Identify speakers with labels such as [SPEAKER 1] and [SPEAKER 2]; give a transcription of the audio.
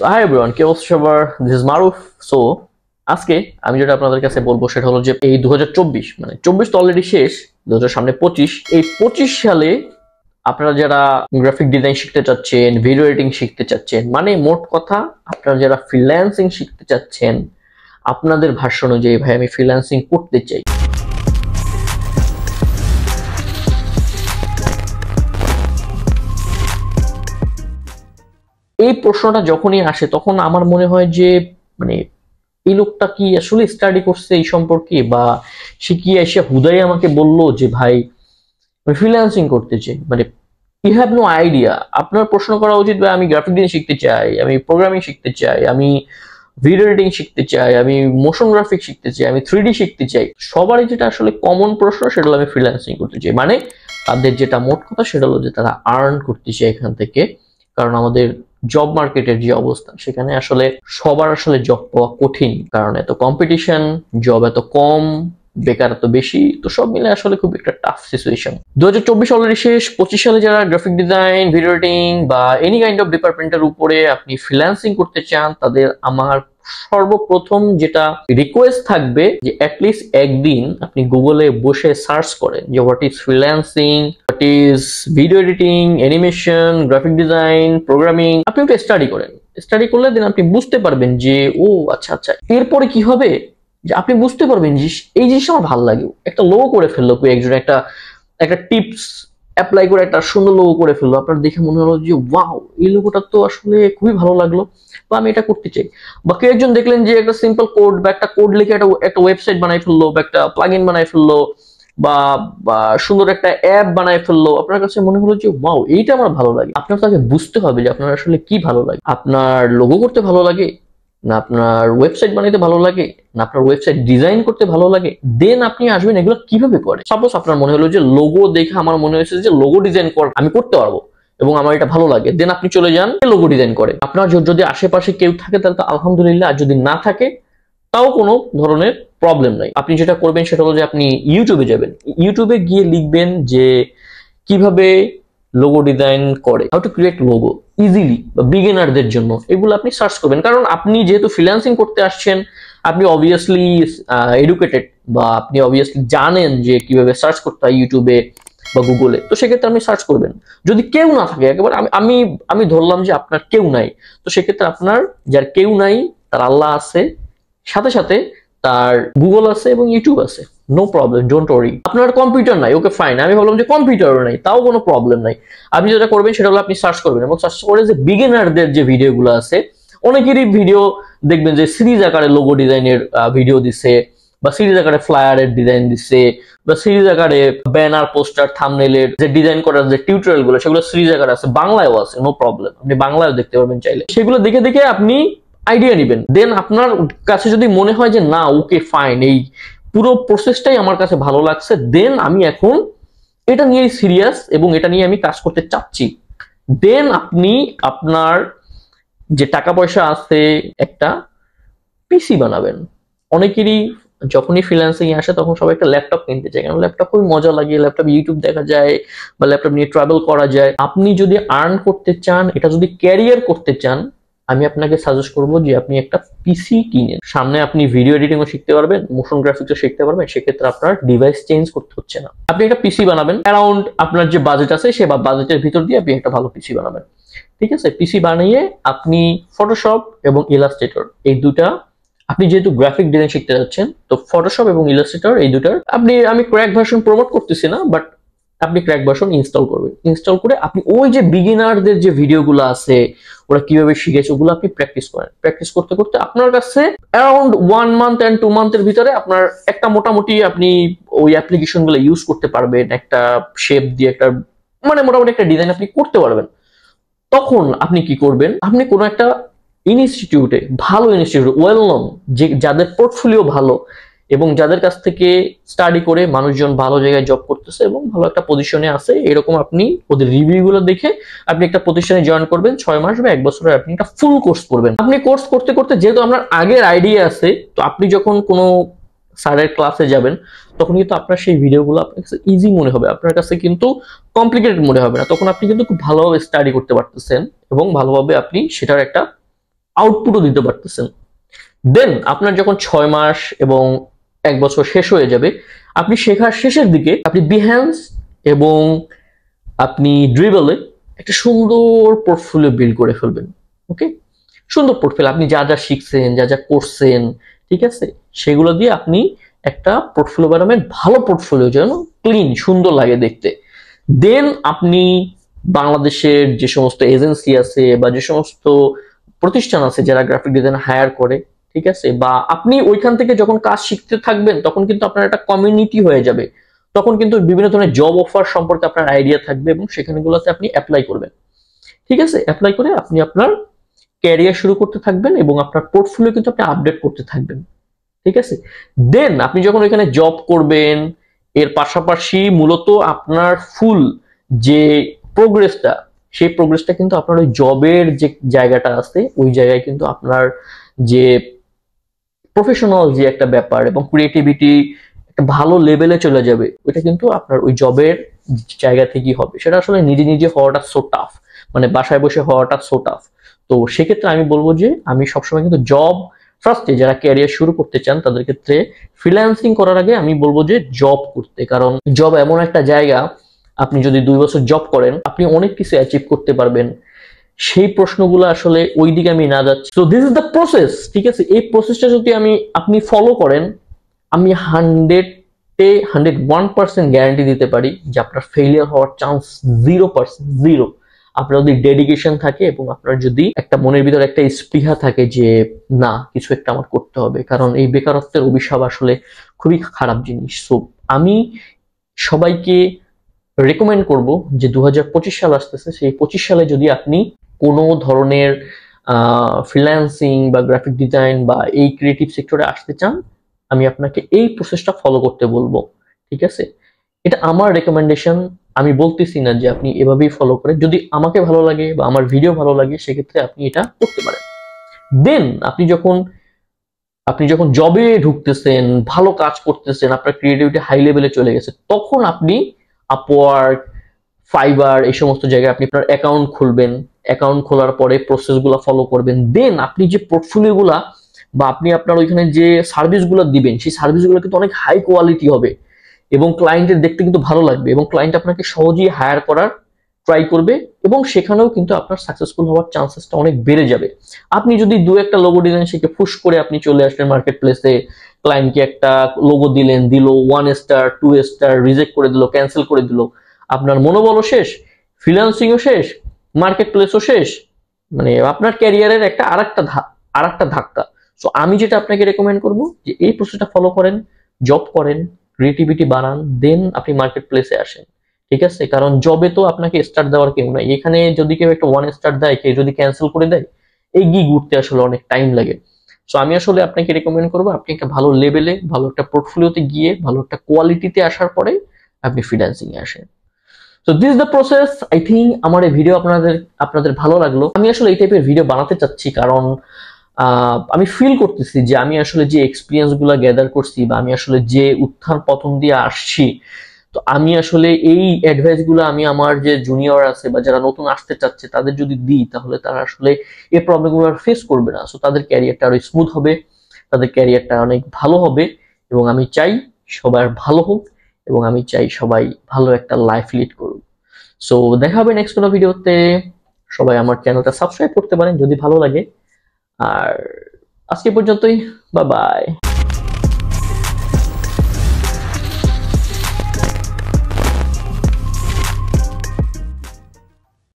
[SPEAKER 1] Hi everyone, কি অবস্থা সবার? This is Maruf. সো আজকে আমি যেটা আপনাদের কাছে বলবো সেটা হলো যে এই 2024 মানে 24 তো অলরেডি শেষ, 2000 সামনে 25, এই 25 সালে আপনারা যারা গ্রাফিক ডিজাইন শিখতে চাচ্ছেন, ভিডিও এডিটিং শিখতে চাচ্ছেন, মানে মোট কথা আপনারা যারা ফ্রিল্যান্সিং শিখতে চাচ্ছেন, আপনাদের ভাষ্য অনুযায়ী ভাই আমি ফ্রিল্যান্সিং করতে চাই, এই প্রশ্নটা যখনই আসে তখন আমার মনে হয় যে মানে এই লোকটা কি আসলে স্টাডি করছে এই সম্পর্কে, বা সে কি এসে হুদাই আমাকে বললো যে ভাই আমি ফ্রিল্যান্সিং করতে চাই। মানে ইউ হ্যাভ নো আইডিয়া। আপনার প্রশ্ন করা উচিত ভাই আমি গ্রাফিক ডিজাইন শিখতে চাই, আমি প্রোগ্রামিং শিখতে চাই, আমি ভিডিও এডিটিং শিখতে চাই, আমি মোশন গ্রাফিক শিখতে চাই, আমি 3D শিখতে চাই। সবারই যেটা আসলে কমন প্রশ্ন সেটা হলো আমি ফ্রিল্যান্সিং করতে চাই। মানে তাদের যেটা মোট কথা সেটা হলো যে তারা আর্ন করতে চায় এখান থেকে। কারণ আমাদের জব মার্কেটের যে অবস্থা সেখানে আসলে সবার আসলে জব পাওয়া কঠিন, কারণ এত কম্পিটিশন, জব এত কম, বেকার এত বেশি, তো সব মিলে আসলে খুব একটা টাফ সিচুয়েশন। 2024 অলরেডি শেষ, 25 সালে যারা গ্রাফিক ডিজাইন, ভিডিও এডিটিং বা এনি কাইন্ড অফ ডিপার্টমেন্টের উপরে আপনি ফ্রিল্যান্সিং করতে চান, তাদের আমার সর্বপ্রথম যেটা রিকোয়েস্ট থাকবে যে অ্যাটলিস্ট একদিন আপনি গুগলে বসে সার্চ করেন যে what is freelancing, what is video editing, animation, graphic design, programming. আপনি একটু স্টাডি করেন। স্টাডি করলে দিন আপনি বুঝতে পারবেন যে ও আচ্ছা আচ্ছা, এরপরে কি হবে যে আপনি বুঝতে পারবেন যে এই জিনিসটা আমার ভালো লাগে। একটা লোগো করে ফেললো কেউ একজন, একটা একটা টিপস অ্যাপ্লাই করে একটা সুন্দর লোগো করে ফেললো, আপনার দেখে মনে হলো যে ওয়াও, এই লোগোটা তো আসলে খুবই ভালো লাগলো, বা আমি এটা করতে চাই। বা কেউ একজন দেখলেন যে একটা সিম্পল কোড বা একটা কোড লিখে একটা ওয়েবসাইট বানাই ফেললো, বা একটা প্লাগইন বানাই ফেললো, বা বা সুন্দর একটা অ্যাপ বানাই ফেললো, আপনার কাছে মনে হলো যে ওয়াও, এইটা আমার ভালো লাগে। আপনার তাকে বুঝতে হবে যে আপনার আসলে কি ভালো লাগে। আপনার লোগো করতে ভালো লাগে, না আপনার ওয়েবসাইট বানাইতে ভালো লাগে, না আপনার ওয়েবসাইট ডিজাইন করতে ভালো লাগে, দেন আপনি আসবেন এগুলো কিভাবে করে। সাপোজ আপনার মনে হলো যে লোগো দেখে আমার মনে হয়েছে যে লোগো ডিজাইন আমি করতে পারবো এবং আমার এটা ভালো লাগে, দেন আপনি চলে যান লোগো ডিজাইন করে। আপনার যদি আশেপাশে কেউ থাকে তাহলে তো আলহামদুলিল্লাহ, আর যদি না থাকে তাও কোনো ধরনের প্রবলেম নাই। আপনি যেটা করবেন সেটা হলো যে আপনি ইউটিউবে যাবেন, ইউটিউবে গিয়ে লিখবেন যে কিভাবে লোগো ডিজাইন করে, how to create logo easily বা বিগিনারদের জন্য, এগুলো আপনি সার্চ করবেন। কারণ আপনি যেহেতু ফ্রিল্যান্সিং করতে আসছেন, আপনি অবভিয়াসলি এডুকেটেড, বা আপনি অবভিয়াসলি জানেন যে কিভাবে সার্চ করতে হয় ইউটিউবে বা গুগলে। তো সেক্ষেত্রে আপনি সার্চ করবেন। যদি কেউ না থাকে, একেবারে আমি আমি ধরলাম যে আপনার কেউ নাই, তো সেক্ষেত্রে আপনার যার কেউ নাই তার আল্লাহ আছে, সাথে সাথে তার গুগল আছে এবং ইউটিউব আছে। No problem, don't worry. আপনার কম্পিউটার নাই, ওকে ফাইন, আমি ভাবলাম যে কম্পিউটারও নাই, তাও কোনো প্রবলেম নাই। আপনি যেটা করবেন সেটা হলো আপনি সার্চ করবেন, এবং সার্চ করে যে বিগিনারদের যে ভিডিওগুলো আছে, অনেকেরই ভিডিও দেখবেন যে সিরিজ আকারে লোগো ডিজাইনের ভিডিও দিছে, বা সিরিজ আকারে ফ্লায়ারের ডিজাইন দিচ্ছে, বা সিরিজ আকারে ব্যানার, পোস্টার, থাম্বনেইলের যে ডিজাইন করার যে টিউটোরিয়াল গুলো সেগুলো সিরিজ আকারে আছে, বাংলায়ও আছে, নো প্রবলেম, আপনি বাংলায়ও দেখতে পারবেন চাইলে। সেগুলো দেখে দেখে আপনি আইডিয়া নেবেন। দেন আপনার কাছে যদি মনে হয় যে না ওকে ফাইন, এই পুরো প্রসেসটাই আমার কাছে ভালো লাগছে, দেন আমি এখন এটা নিয়ে সিরিয়াস এবং এটা নিয়ে আমি কাজ করতে চাচ্ছি, দেন আপনি আপনার যে টাকা পয়সা আছে একটা পিসি বানাবেন। অনেকেরই যখনই ফ্রিল্যান্সিং আসে তখন সবাই একটা ল্যাপটপ কিনতে চায়, কারণ ল্যাপটপ খুবই মজা লাগে, ল্যাপটপ ইউটিউব দেখা যায় বা ল্যাপটপ নিয়ে ট্রাভেল করা যায়। আপনি যদি আর্ন করতে চান, এটা যদি ক্যারিয়ার করতে চান, আমি আপনাকে সাজেস্ট করবো যে আপনি একটা পিসি কিনেন। সামনে আপনি ভিডিও এডিটিংও শিখতে পারবেন, মোশন গ্রাফিক্সও শিখতে পারবেন, সেক্ষেত্রে আপনার ডিভাইস চেঞ্জ করতে হচ্ছে না। আপনি একটা পিসি বানাবেন, অ্যারাউন্ড আপনার যে বাজেট আছে সে বাজেটের ভিতর দিয়ে আপনি একটা ভালো পিসি বানাবেন। ঠিক আছে, পিসি বানিয়ে আপনি ফটোশপ এবং ইলাস্ট্রেটর এই দুটা, আপনি যেহেতু গ্রাফিক ডিজাইন শিখতে যাচ্ছেন, তো ফটোশপ এবং ইলাস্ট্রেটর এই দুটার আমি ক্র্যাক ভার্সন প্রমোট করতেছি না, বাট আপনি ক্র্যাক ভার্সন ইনস্টল করবেন। ইনস্টল করে আপনি ওই যে বিগিনারদের যে ভিডিওগুলো আছে ওরা কিভাবে শিখেছে ওগুলো আপনি প্র্যাকটিস করেন। প্র্যাকটিস করতে করতে আপনার কাছে অ্যারাউন্ড 1 মান্থ এন্ড 2 মান্থের ভিতরে আপনার একটা মোটামুটি আপনি ওই অ্যাপ্লিকেশন গুলো ইউজ করতে পারবেন, একটা শেপ দিয়ে একটা মানে মোটামুটি একটা ডিজাইন আপনি করতে পারবেন। তখন আপনি কি করবেন, আপনি কোনো একটা ইনস্টিটিউটে, ভালো ইনস্টিটিউট, ওয়েল নন, যে যাদের পোর্টফোলিও ভালো এবং যাদের কাছ থেকে স্টাডি করে মানুষজন ভালো জায়গায় জব করতেছে এবং ভালো একটা পজিশনে আছে, এরকম আপনি ওদের রিভিউ গুলো দেখে আপনি একটা প্রতিষ্ঠানে জয়েন করবেন। 6 মাস বা 1 বছরে আপনি একটা ফুল কোর্স করবেন। আপনি কোর্স করতে করতে যেহেতু আপনার আগের আইডিয়া আছে, তো আপনি যখন কোনো স্যারের ক্লাসে যাবেন তখন কিন্তু আপনার সেই ভিডিওগুলো আপনার কাছে ইজি মনে হবে, আপনার কাছে কিন্তু কমপ্লিকেটেড মনে হবে না। তখন আপনি কিন্তু খুব ভালোভাবে স্টাডি করতে পারতেছেন এবং ভালোভাবে আপনি সেটার একটা আউটপুটও দিতে পারতেছেন। দেন আপনার যখন 6 মাস এবং 1 বছর শেষ হয়ে যাবে, আপনি শেখার শেষের দিকে আপনি বিহ্যান্স এবং আপনি ড্রিবলে একটা সুন্দর পোর্টফোলিও বিল্ড করে ফেলবেন। ওকে, সুন্দর পোর্টফোলিও, আপনি যা যা শিখছেন, যা যা করছেন, ঠিক আছে, সেগুলো দিয়ে আপনি একটা পোর্টফোলিও বানাবেন, ভালো পোর্টফোলিও যেন ক্লিন সুন্দর লাগে দেখতে। দেন আপনি বাংলাদেশের যে সমস্ত এজেন্সি আছে বা যে সমস্ত প্রতিষ্ঠান আছে যারা গ্রাফিক ডিজাইন হায়ার করে, ঠিক আছে, বা আপনি ওইখান থেকে যখন কাজ শিখতে থাকবেন তখন কিন্তু আপনার একটা কমিউনিটি হয়ে যাবে, তখন কিন্তু বিভিন্ন ধরনের জব অফার সম্পর্কে আপনার আইডিয়া থাকবে এবং সেখানেগুলোতে আপনি অ্যাপ্লাই করবেন। ঠিক আছে, অ্যাপ্লাই করে আপনি আপনার ক্যারিয়ার শুরু করতে থাকবেন এবং আপনার পোর্টফোলিও কিন্তু আপনি আপডেট করতে থাকবেন। ঠিক আছে, দেন আপনি যখন ওইখানে জব করবেন, এর পাশাপাশি মূলত আপনার ফুল যে প্রোগ্রেসটা, সেই প্রোগ্রেসটা কিন্তু আপনার ওই জবের যে জায়গাটা আছে ওই জায়গায় কিন্তু আপনার যে প্রফেশনাল যে একটা ব্যাপার এবং ক্রিয়েটিভিটি একটা ভালো লেভেলে চলে যাবে, ওইটা কিন্তু আপনার ওই জবের জায়গা থেকেই হবে। সেটা আসলে নিজে নিজে হওয়াটা সো টাফ, মানে বাসায় বসে হওয়াটা সো টাফ। তো সেক্ষেত্রে আমি বলবো যে আমি সবসময় কিন্তু জব ফার্স্টে, যারা ক্যারিয়ার শুরু করতে চান তাদের ক্ষেত্রে ফ্রিল্যান্সিং করার আগে আমি বলবো যে জব করতে, কারণ জব এমন একটা জায়গা, আপনি যদি 2 বছর জব করেন আপনি অনেক কিছু অ্যাচিভ করতে পারবেন। সেই প্রশ্নগুলো আসলে ওই দিকে আমি না যাচ্ছি। So this is the process, ঠিক আছে, এই প্রসেসটা যদি আপনি ফলো করেন, আমি 101% গ্যারান্টি দিতে পারি যে আপনার ফেলিয়ার হওয়ার চান্স 0%, 0। আপনার যদি ডেডিকেশন থাকে এবং আপনার যদি একটা মনের ভিতরে একটা স্পৃহা থাকে যে না, কিছু একটা আমার করতে হবে, কারণ এই বেকারত্বের অভিশাপ আসলে খুবই খারাপ জিনিস। সো আমি সবাইকে রেকমেন্ড করব যে 2025 সাল আসতেছে, সেই 25 সালে যদি আপনি কোনো ধরনের ফ্রিল্যান্সিং বা গ্রাফিক ডিজাইন বা এই ক্রিয়েটিভ সেক্টরে আসতে চান, আমি আপনাকে এই প্রসেসটা ফলো করতে বলবো। ঠিক আছে, এটা আমার রেকমেন্ডেশন, আমি বলতেছি না যে আপনি এভাবেই ফলো করেন। যদি আমাকে ভালো লাগে বা আমার ভিডিও ভালো লাগে সেক্ষেত্রে আপনি এটা করতে পারেন। দেন আপনি যখন জবে ঢুকতেছেন, ভালো কাজ করতেছেন, আপনার ক্রিয়েটিভিটি হাই লেভেলে চলে গেছে, তখন আপনি আপওয়ার্ক, ফাইবার এই সমস্ত জায়গায় আপনি আপনার অ্যাকাউন্ট খুলবেন। অ্যাকাউন্ট খোলার পরে প্রসেসগুলো ফলো করবেন। দেন আপনি যে পোর্টফোলিওগুলা বা আপনি আপনার ওইখানে যে সার্ভিসগুলো দিবেন, সেই সার্ভিসগুলো কিন্তু অনেক হাই কোয়ালিটি হবে এবং ক্লায়েন্টের দেখতে কিন্তু ভালো লাগবে এবং ক্লায়েন্ট আপনাকে সহজেই হায়ার করার ট্রাই করবে এবং সেখানেও কিন্তু আপনার সাকসেসফুল হওয়ার চান্সেসটা অনেক বেড়ে যাবে। আপনি যদি দু একটা লোগো ডিজাইন শিখে ফুস করে আপনি চলে আসলেন মার্কেট প্লেসে, ক্লায়েন্টকে একটা লোগো দিল 1 স্টার 2 স্টার, রিজেক্ট করে দিল, ক্যান্সেল করে দিল, আপনার মনোবলও শেষ, ফ্রিল্যান্সিংও শেষ, মার্কেট প্লেসও শেষ, মানে আপনার ক্যারিয়ারের একটা আরেকটা ধাক্কা। সো আমি যেটা আপনাকে রেকমেন্ড করব যে এই প্রসেসটা ফলো করেন, জব করেন, ক্রিয়েটিভিটি বানান, দেন আপনি মার্কেট প্লেসে আসেন। ঠিক আছে, কারণ জবে তো আপনাকে স্টার দেওয়ার কেউ নাই। এখানে যদি কেউ একটা 1 স্টার দেয়, কেউ যদি ক্যান্সেল করে দেয়, এই গিগ উঠতে আসলে অনেক টাইম লাগে। সো আমি আসলে আপনাকে রেকমেন্ড করবো আপনি একটা ভালো লেভেলে, ভালো একটা পোর্টফোলিওতে গিয়ে ভালো একটা কোয়ালিটিতে আসার পরে আপনি ফ্রিল্যান্সিং এ আসেন। So this the process. I think আমার এই ভিডিও আপনাদের ভালো লাগলো। আমি আসলে এই টাইপের ভিডিও বানাতে চাচ্ছি কারণ আমি ফিল করতেছি যে আমি আসলে যে এক্সপিরিয়েন্স গুলা গ্যাদার করছি বা আমি আসলে যে উত্থান পতন দিয়ে আসছি, তো আমি আসলে এই অ্যাডভাইস গুলো আমি আমার যে জুনিয়র আছে বা যারা নতুন আসতে চাচ্ছে তাদের যদি দিই, তাহলে তারা আসলে এই প্রবলেম গুলো ফেস করবে না। সো তাদের ক্যারিয়ারটা আরো স্মুথ হবে, তাদের ক্যারিয়ারটা অনেক ভালো হবে এবং আমি চাই সবার ভালো হোক এবং আমি চাই সবাই ভালো একটা লাইফ লিড করুক। সো দেখা হবে নেক্সট কোনো ভিডিওতে। সবাই আমার চ্যানেলটা সাবস্ক্রাইব করতে পারেন যদি ভালো লাগে। আর আজকে পর্যন্তই, বাই বাই।